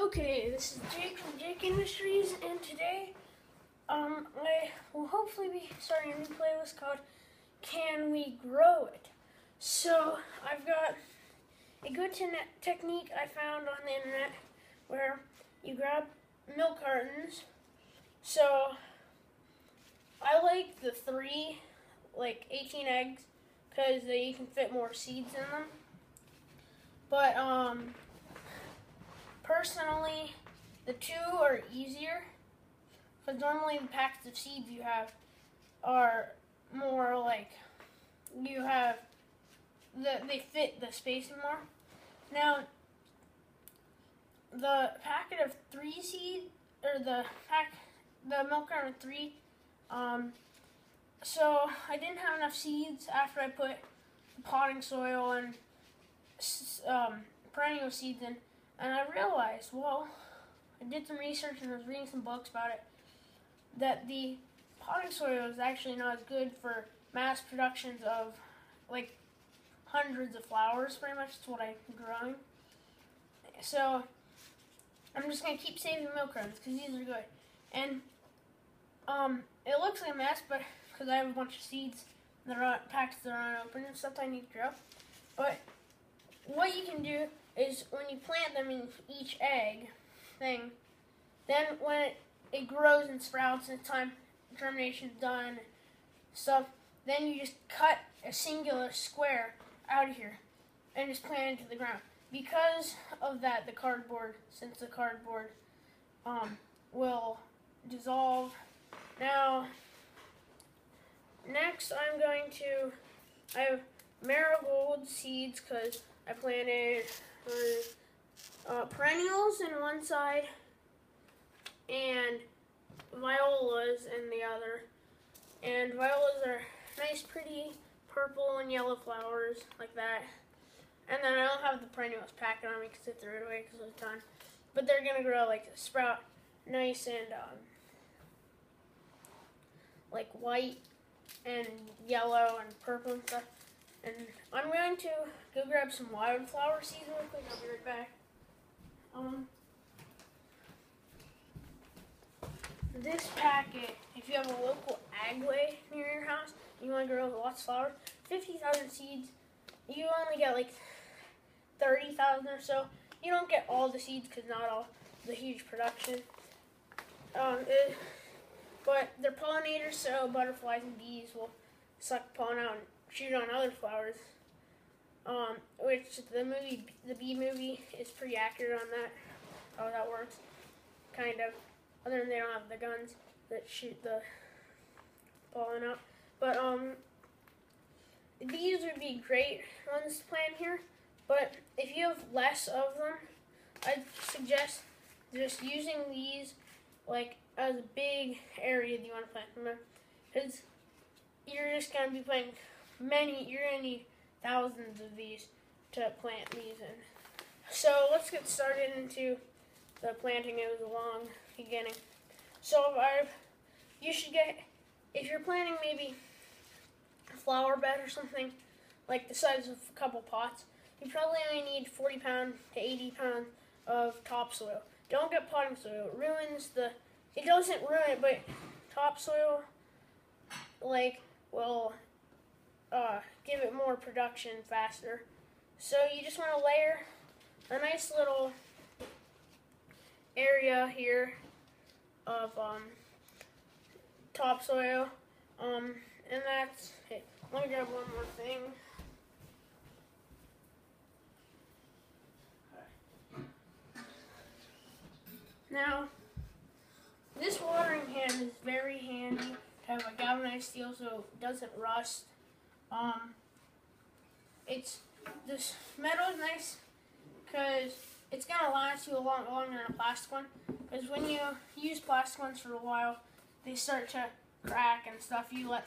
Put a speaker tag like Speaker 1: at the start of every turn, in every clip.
Speaker 1: Okay, this is Jake from Jake Industries, and today I will hopefully be starting a new playlist called Can We Grow It? So I've got a good technique I found on the internet where you grab milk cartons. So I like the 18 eggs, because you can fit more seeds in them. But personally, the 2 are easier, because normally the packets of seeds you have are more like, they fit the spacing more. Now, the packet of 3 seeds, or the milk carton of 3, so I didn't have enough seeds after I put potting soil and perennial seeds in, and I realized, well, I did some research and I was reading some books about it, that the potting soil is actually not as good for mass productions of like hundreds of flowers. Pretty much that's what I'm growing. So I'm just gonna keep saving milk cartons because these are good. And it looks like a mess, but because I have a bunch of seeds that are packets that are unopened and stuff I need to grow. But what you can do is when you plant them in each egg thing, then when it grows and sprouts and time germination's done and stuff, then you just cut a singular square out of here and just plant it into the ground. Because of that, since the cardboard will dissolve. Now, next I have marigold seeds because I planted perennials in one side and violas in the other. And violas are nice, pretty purple and yellow flowers like that. And then I don't have the perennials packed on me because I threw it away because of the time. But they're going to grow, sprout nice and like white and yellow and purple and stuff. And I'm going to go grab some wildflower seeds real quick. I'll be right back. This packet, if you have a local agway near your house, you want to grow lots of flowers, 50,000 seeds, you only get like 30,000 or so. You don't get all the seeds because not all the huge production. But they're pollinators, so butterflies and bees will suck pollen out and shoot on other flowers. Which the bee movie is pretty accurate on that, how that works, kind of. Other than they don't have the guns that shoot the pollen out. But these would be great ones to plant here. But if you have less of them, I'd suggest just using these as a big area that you want to plant them in, because you're just going to be planting you're going to need thousands of these to plant these in. So let's get started into the planting. It was a long beginning. So if you're planting maybe a flower bed or something, like the size of a couple pots, you probably only need 40 pounds to 80 pounds of topsoil. Don't get potting soil. It doesn't ruin it, but topsoil will give it more production faster. So you just want to layer a nice little area here of topsoil, and that's it. Let me grab one more thing. Now, this watering can is very handy to have a galvanized steel so it doesn't rust. This metal is nice because it's going to last you a lot longer than a plastic one. Because when you use plastic ones for a while, they start to crack and stuff. You let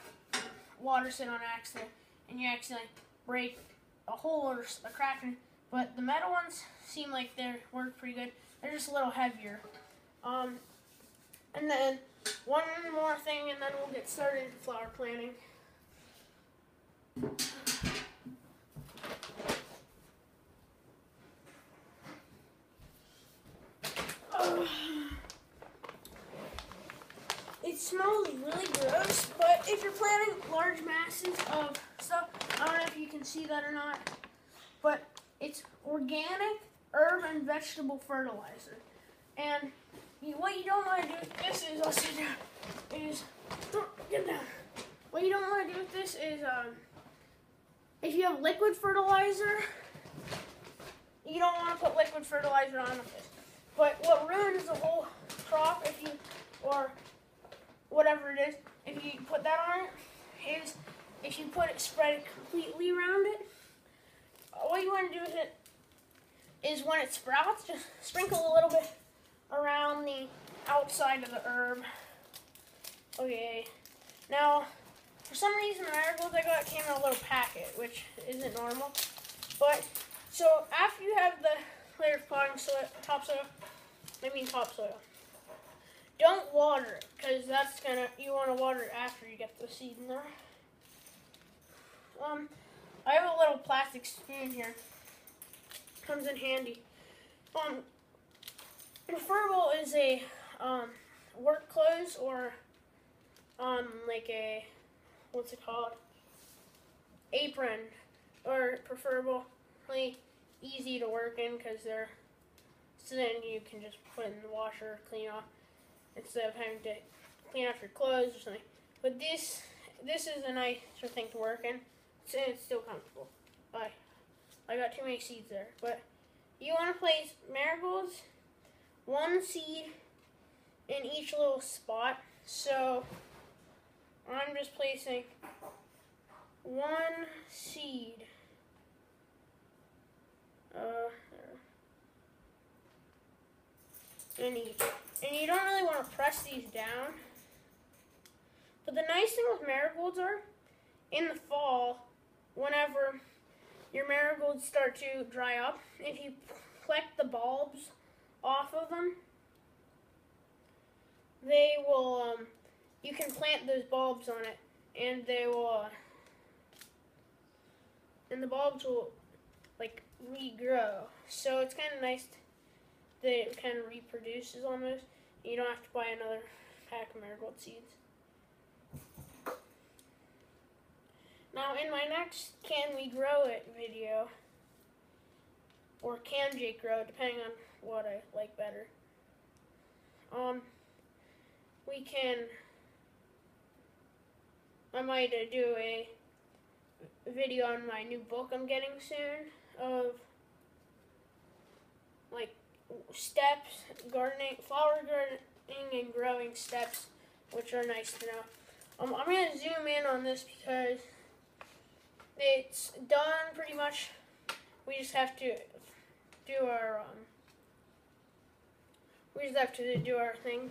Speaker 1: water sit on accident and you accidentally break a hole or a crack in it. But the metal ones seem like they work pretty good. They're just a little heavier. And then one more thing, and then we'll get started into flower planting. smells really gross, but if you're planting large masses of stuff, I don't know if you can see that or not, but it's organic herb and vegetable fertilizer. And what you don't want to do with this is, I'll sit down, is, get down. What you don't want to do with this is, if you have liquid fertilizer, you don't want to put liquid fertilizer on this. But what ruins the whole crop, if you, or whatever it is, if you put that on it, is if you spread it completely around it. What you want to do with it is when it sprouts, just sprinkle a little bit around the outside of the herb. Okay, now, for some reason the marigolds I got came in a little packet, which isn't normal. But, so after you have the layer of potting soil, topsoil, don't water it, because you want to water it after you get the seed in there. I have a little plastic spoon here. Comes in handy. Preferable is a work clothes or like a, what's it called? Apron, or preferably easy to work in because so then you can just put in the washer, clean off, instead of having to clean off your clothes or something. But this is a nicer thing to work in. It's still comfortable. I got too many seeds there. But you want to place marigolds, one seed in each little spot. So I'm just placing one seed. In each. And you don't really want to press these down. But the nice thing with marigolds are, in the fall, whenever your marigolds start to dry up, if you collect the bulbs off of them, they will, you can plant those bulbs on it, and they will, and the bulbs will, like, regrow. So it's kind of nice that it kind of reproduces almost. You don't have to buy another pack of marigold seeds. Now, in my next Can We Grow It video, or Can Jake Grow It, depending on what I like better, I might do a video on my new book I'm getting soon of, like, steps, gardening, flower gardening and growing steps, which are nice to know. I'm going to zoom in on this because it's done pretty much. We just have to do our thing.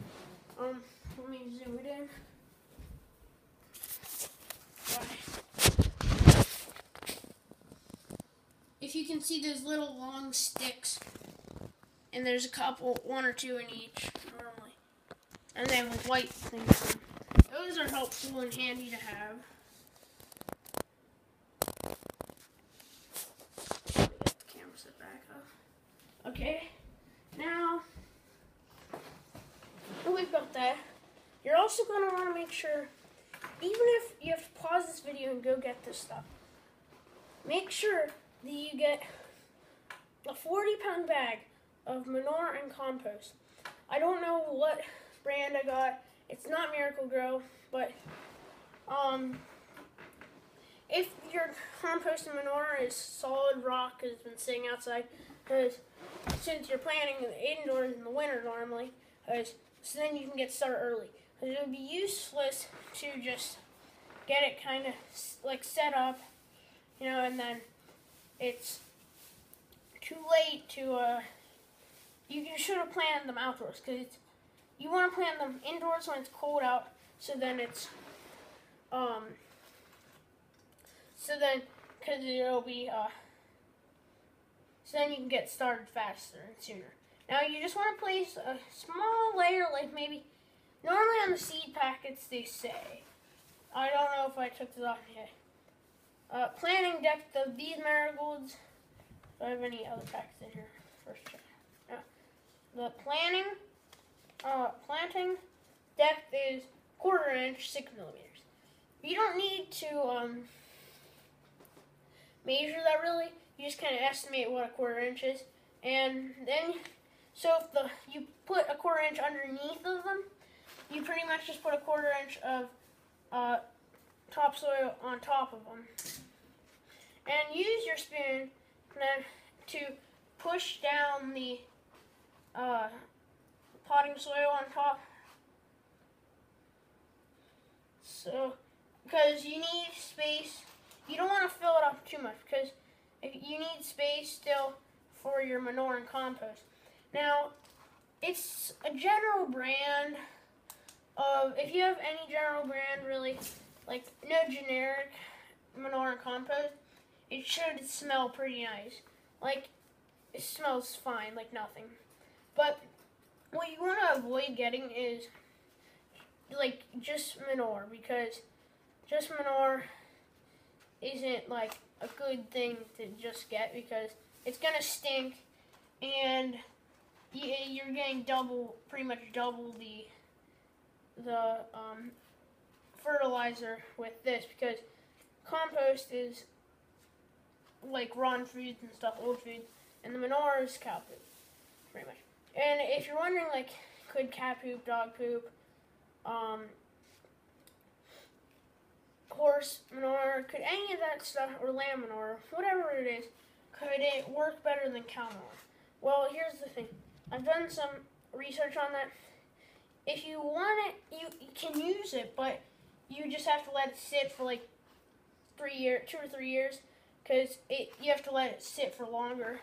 Speaker 1: Let me zoom it in. If you can see those little long sticks, and there's a couple, one or two in each normally, and they have white things. Those are helpful and handy to have. Get the camera set back up. Okay, now we've got that. You're also going to want to make sure, even if you have to pause this video and go get this stuff, make sure that you get a 40-pound bag of manure and compost. I don't know what brand I got. It's not Miracle Grow, but if your compost and manure is solid rock, has been sitting outside, because since you're planting indoors in the winter normally, so then you can get started early. Because it would be useless to just get it kind of like set up, you know, and then it's too late to, you should have planted them outdoors, because you want to plant them indoors when it's cold out, so then it's, because it'll be, so then you can get started faster and sooner. Now you just want to place a small layer, like maybe, normally on the seed packets they say, I don't know if I took this off yet, planting depth of these marigolds. Do I have any other packets in here? First check. The planting depth is 1/4 inch, 6 millimeters. You don't need to measure that really. You just kind of estimate what 1/4 inch is, and then so if you put 1/4 inch underneath of them, you pretty much just put 1/4 inch of topsoil on top of them, and use your spoon then to push down the potting soil on top. So, because you need space, you don't want to fill it up too much because if you need space still for your manure and compost. Now, it's a general brand of, if you have any general brand really, like no generic manure and compost, it should smell pretty nice. Like, it smells fine, like nothing. But what you want to avoid getting is like just manure, because just manure isn't like a good thing to just get, because it's gonna stink, and you're getting pretty much double the fertilizer with this, because compost is like rotten foods and stuff, old foods, and the manure is cow poop, pretty much. And if you're wondering, like, could cat poop, dog poop, horse manure, could any of that stuff, or lamb manure, whatever it is, could it work better than cow manure? Well, here's the thing. I've done some research on that. If you want it, you can use it, but you just have to let it sit for like 2 or 3 years, because you have to let it sit for longer.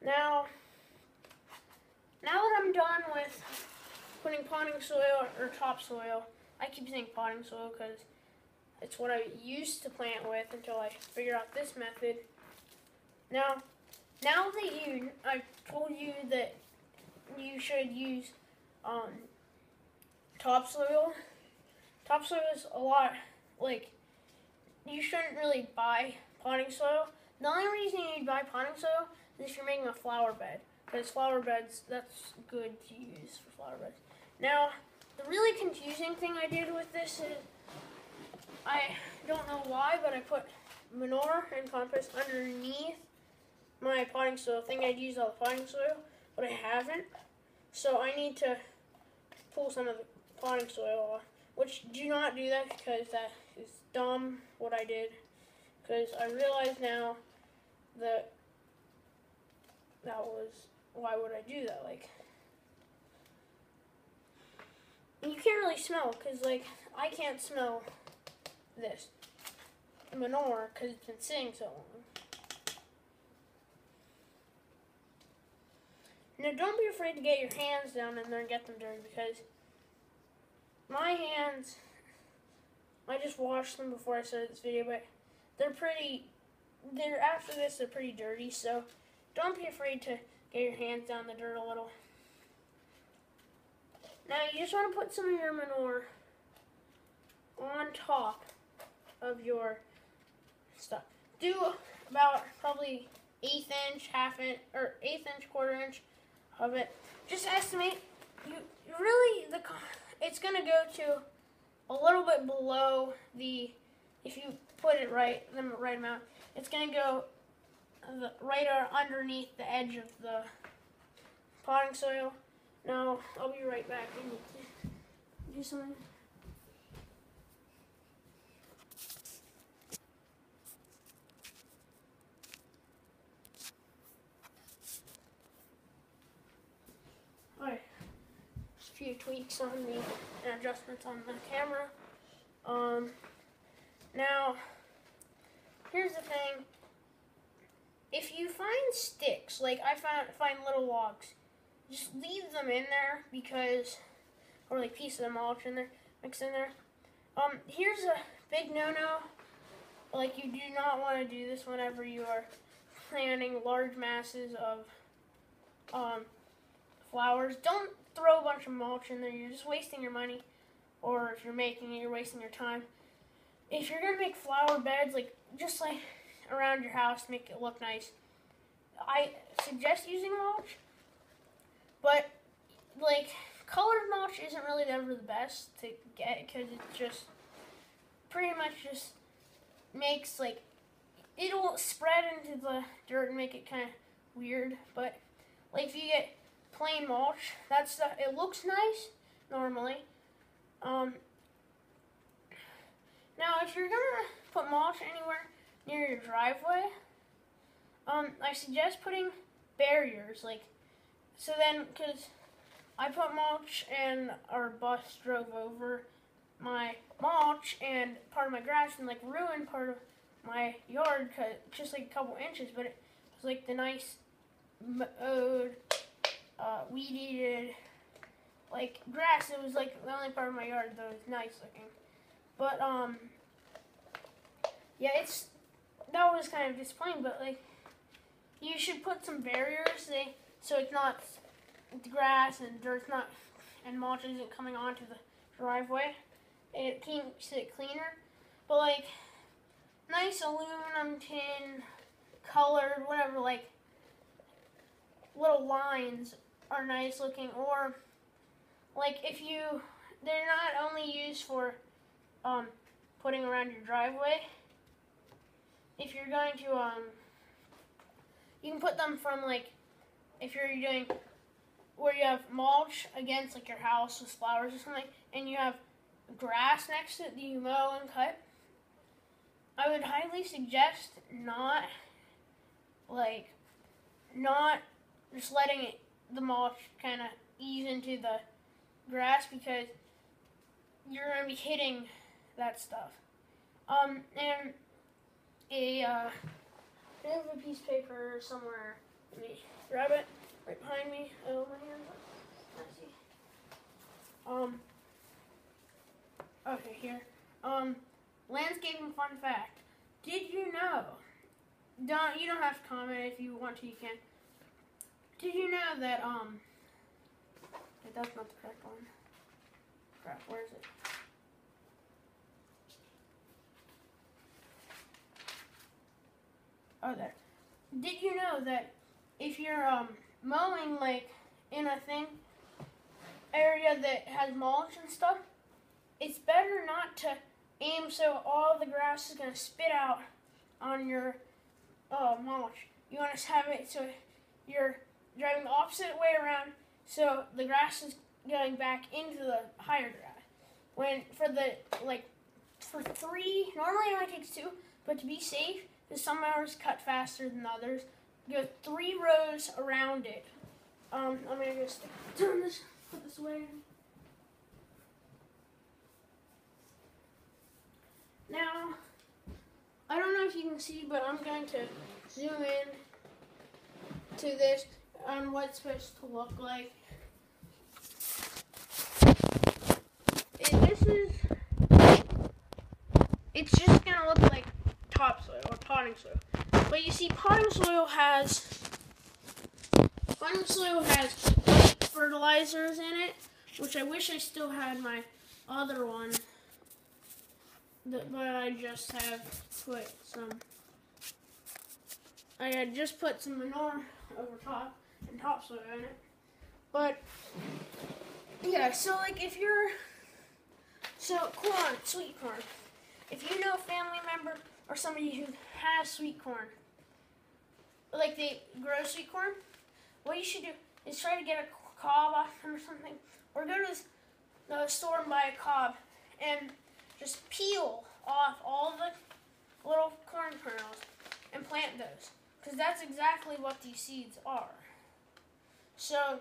Speaker 1: Now that I'm done with putting potting soil or topsoil, I keep saying potting soil because it's what I used to plant with until I figured out this method. Now that I've told you that you should use topsoil. Topsoil is a lot, like, you shouldn't really buy potting soil. The only reason you buy potting soil is if you're making a flower bed, because flower beds, that's good to use for flower beds. Now, the really confusing thing I did with this is, I don't know why, but I put manure and compost underneath my potting soil. I think I'd use all the potting soil, but I haven't. So I need to pull some of the potting soil off, which do not do that, because that is dumb what I did. Because I realize now that why would I do that? Like, you can't really smell, because like I can't smell this manure because it's been sitting so long. Now, don't be afraid to get your hands down in there and get them dirty, because my hands, I just washed them before I started this video, but after this, they're pretty dirty, so don't be afraid to get your hands down in the dirt a little. Now, you just want to put some of your manure on top of your stuff. Do about probably 1/8 inch, 1/2 inch, or 1/8 inch, 1/4 inch of it. Just estimate. It's gonna go to a little bit below if you put it the right amount. It's gonna go right underneath the edge of the potting soil. Now, I'll be right back. I need to do something. Alright. Just a few tweaks on and adjustments on the camera. Now, here's the thing. If you find sticks, like I find little logs, just leave them in there, or like pieces of mulch in there, mix in there. Here's a big no-no. Like, you do not want to do this whenever you are planting large masses of flowers. Don't throw a bunch of mulch in there. You're just wasting your money, or if you're making it, you're wasting your time. If you're gonna make flower beds, just around your house, make it look nice, I suggest using mulch. But colored mulch isn't really ever the best to get because it just pretty much just makes like it'll spread into the dirt and make it kind of weird. But like if you get plain mulch, that stuff it looks nice normally. Now if you're gonna put mulch anywhere near your driveway, I suggest putting barriers. Like so then, because I put mulch and our bus drove over my mulch and part of my grass and like ruined part of my yard, just like a couple inches, but it was like the nice mowed, weed-eated, like grass. It was like the only part of my yard that was nice looking. But yeah, that was kind of disappointing. But like, you should put some barriers, so it's not the grass and dirt's not and mulch isn't coming onto the driveway. It keeps it cleaner. But like, nice aluminum tin, colored, whatever, like little lines are nice looking. Or like they're not only used for putting around your driveway. If you're going to you can put them from like if you're doing where you have mulch against like your house with flowers or something, and you have grass next to it that you mow and cut. I would highly suggest not just letting the mulch kind of ease into the grass, because you're going to be hitting that stuff. And I have a piece of paper somewhere. Let me grab it right behind me. Oh, my hand. Let's see. Okay, here. Landscaping fun fact. Did you know? You don't have to comment. If you want to, you can. Did you know that that's not the correct one. Crap, where is it? Oh, there. Did you know that if you're mowing like in a area that has mulch and stuff, it's better not to aim so all the grass is going to spit out on your mulch. You want to have it so you're driving the opposite way around, so the grass is going back into the higher grass. For 3, normally it only takes 2, but to be safe, because some mowers cut faster than others, go 3 rows around it. I'm going to just put this away. Now, I don't know if you can see, but I'm going to zoom in to this on what it's supposed to look like. It's just going to look like topsoil or potting soil. But you see, potting soil has fertilizers in it, which I wish I still had my other one. But I just have put some. I had just put some manure over top and topsoil in it. But yeah, so like corn, sweet corn. If you know a family member or somebody who has sweet corn, like they grow sweet corn, what you should do is try to get a cob off them or something, or go to the store and buy a cob and just peel off all the little corn kernels and plant those, because that's exactly what these seeds are. So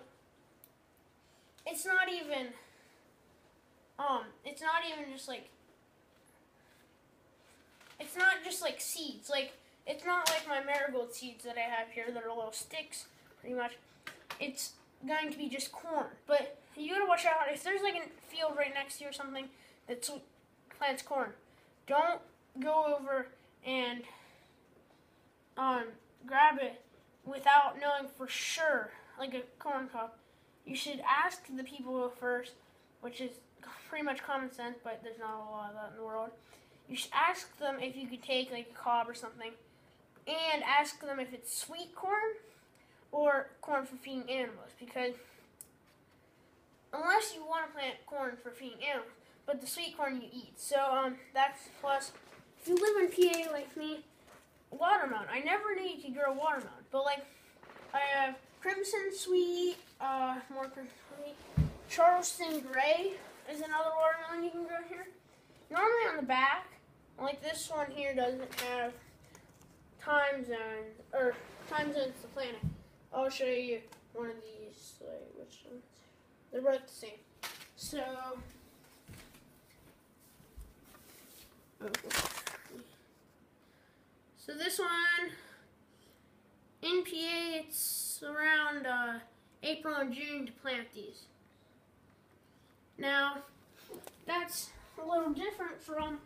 Speaker 1: it's not even just like seeds. Like, it's not like my marigold seeds that I have here that are little sticks, pretty much. It's going to be just corn. But you gotta watch out. If there's like a field right next to you or something that plants corn, don't go over and grab it without knowing for sure, like a corn cob. You should ask the people first, which is pretty much common sense, but there's not a lot of that in the world. You should ask them if you could take like a cob or something, and ask them if it's sweet corn or corn for feeding animals, because unless you want to plant corn for feeding animals, but the sweet corn you eat. So that's plus. If you live in PA like me, watermelon. I never knew you could grow watermelon, but like I have crimson sweet, more crimson sweet. Charleston gray is another watermelon you can grow here. Normally on the back, like this one here doesn't have time zones or time zones to planting. I'll show you one of these. Like which ones? They're both the same. So. So this one, in PA, it's around April and June to plant these. Now, that's a little different from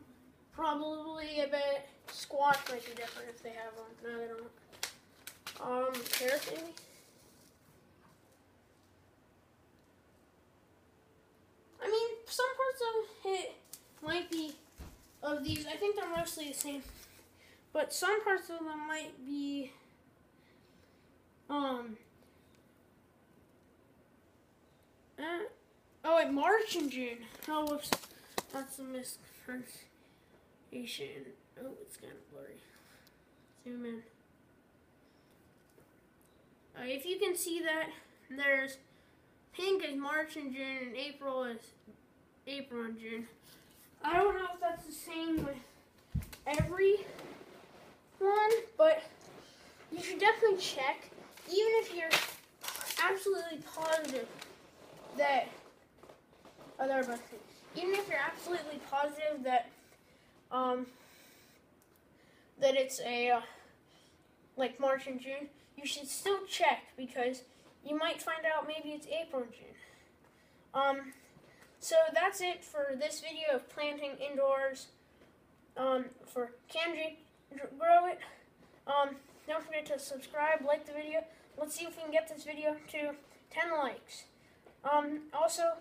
Speaker 1: probably a bit. Squash might be different if they have one. No, they don't. Carrots maybe? I mean, some parts of it might be of these. I think they're mostly the same. But some parts of them might be, wait, March and June. Oh, whoops. That's a mispronunciation. Oh, it's kind of blurry. Zoom in. If you can see that, there's pink is March and June, and April is April and June. I don't know if that's the same with every one, but you should definitely check, even if you're absolutely positive that even if you're absolutely positive that that it's a like March and June, you should still check because you might find out maybe it's April and June. So that's it for this video of planting indoors for Kenji. Grow it. Don't forget to subscribe, like the video. Let's see if we can get this video to 10 likes. Also,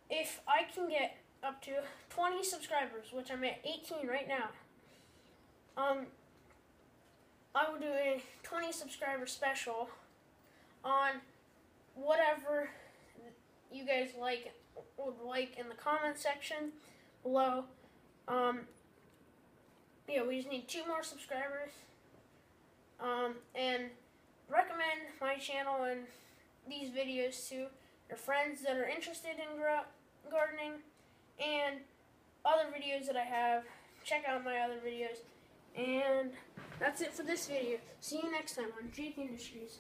Speaker 1: if I can get up to 20 subscribers, which I'm at 18 right now, I will do a 20 subscriber special on whatever you guys would like in the comment section below. Yeah, we just need 2 more subscribers. And recommend my channel and these videos to your friends that are interested in gardening and other videos that I have. Check out my other videos. And that's it for this video. See you next time on Jake Industries.